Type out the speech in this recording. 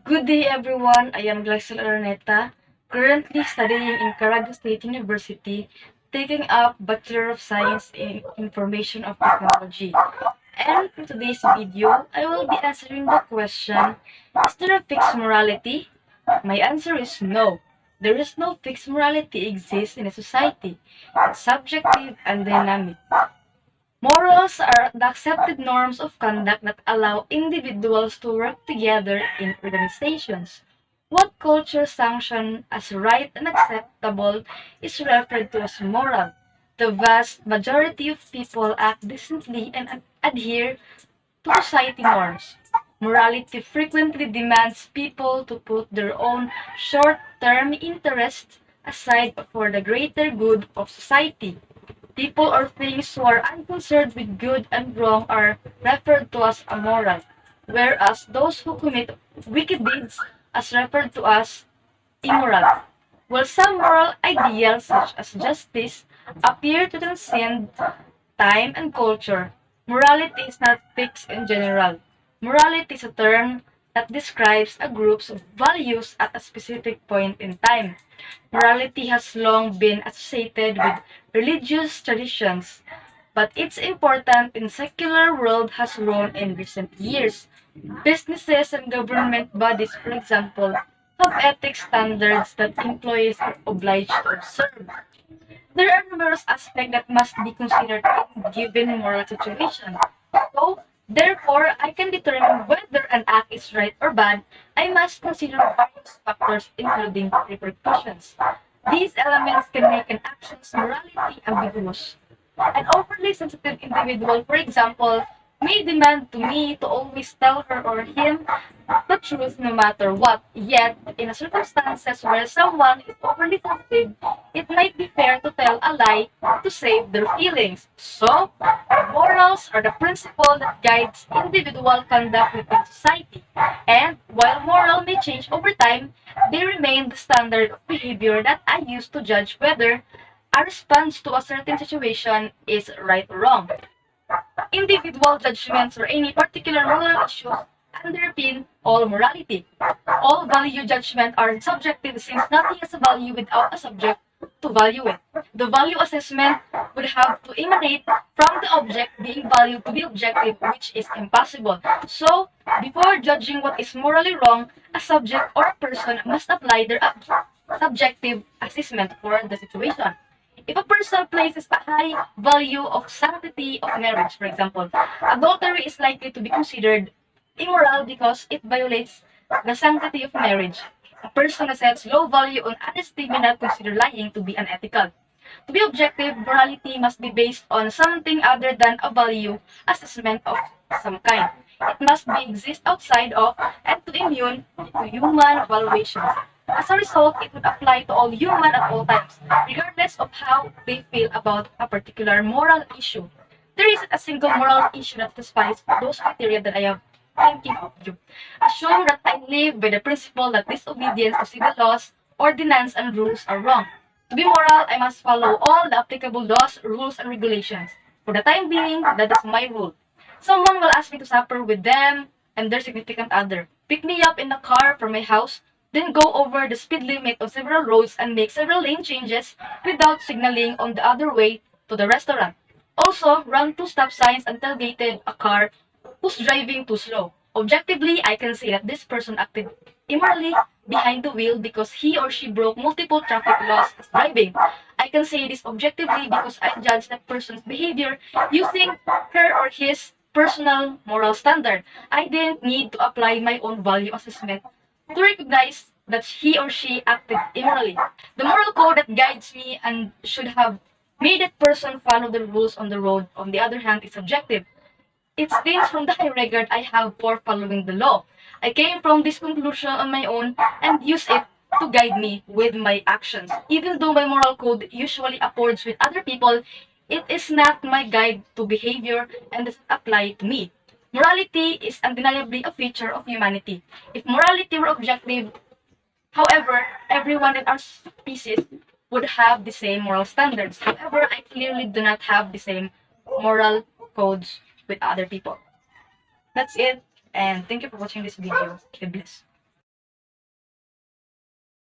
Good day everyone, I am Glaxel Araneta, currently studying in Caraga State University, taking up Bachelor of Science in Information of Technology. And in today's video, I will be answering the question, is there a fixed morality? My answer is no. There is no fixed morality exists in a society. It's subjective and dynamic. Morals are the accepted norms of conduct that allow individuals to work together in organizations. What culture sanctions as right and acceptable is referred to as moral. The vast majority of people act decently and adhere to society norms. Morality frequently demands people to put their own short-term interests aside for the greater good of society. People or things who are unconcerned with good and wrong are referred to as amoral, whereas those who commit wicked deeds are referred to as immoral. While some moral ideals, such as justice, appear to transcend time and culture, morality is not fixed in general. Morality is a term that describes a group of values at a specific point in time. Morality has long been associated with religious traditions, but its importance in secular world has grown in recent years. Businesses and government bodies, for example, have ethics standards that employees are obliged to observe. There are numerous aspects that must be considered in a given moral situation. So, therefore, I can determine whether an act is right or bad. I must consider various factors, including repercussions. These elements can make an action's morality ambiguous. An overly sensitive individual, for example, may demand to me to always tell her or him the truth no matter what. Yet, in a circumstances where someone is overly sensitive, it might be fair to tell a lie to save their feelings. So, morals are the principle that guides individual conduct within society. And while moral may change over time, they remain the standard of behavior that I use to judge whether a response to a certain situation is right or wrong. Individual judgments or any particular moral issues underpin all morality. All value judgments are subjective since nothing has a value without a subject to value it. The value assessment would have to emanate from the object being valued to be objective, which is impossible. So, before judging what is morally wrong, a subject or a person must apply their subjective assessment for the situation. If a person places a high value of sanctity of marriage, for example, adultery is likely to be considered immoral because it violates the sanctity of marriage. A person who sets low value on honesty may not consider lying to be unethical. To be objective, morality must be based on something other than a value assessment of some kind. It must be exist outside of and to immune to human evaluations. As a result, it would apply to all humans at all times, regardless of how they feel about a particular moral issue. There isn't a single moral issue that satisfies those criteria that I have thinking of you. Assume that I live by the principle that disobedience to civil laws, ordinance, and rules are wrong. To be moral, I must follow all the applicable laws, rules, and regulations. For the time being, that is my rule. Someone will ask me to supper with them and their significant other, pick me up in the car from my house, then go over the speed limit of several roads and make several lane changes without signaling on the other way to the restaurant. Also, run 2 stop signs and tailgated a car who's driving too slow. Objectively, I can say that this person acted immorally behind the wheel because he or she broke multiple traffic laws as driving. I can say this objectively because I judge that person's behavior using her or his personal moral standard. I didn't need to apply my own value assessment to recognize that he or she acted immorally. The moral code that guides me and should have made that person follow the rules on the road, on the other hand, is subjective. It stems from the high regard I have for following the law. I came from this conclusion on my own and use it to guide me with my actions. Even though my moral code usually accords with other people, it is not my guide to behavior and doesn't apply to me. Morality is undeniably a feature of humanity. If morality were objective, however, everyone in our species would have the same moral standards. However, I clearly do not have the same moral codes with other people. That's it, and thank you for watching this video. God bless.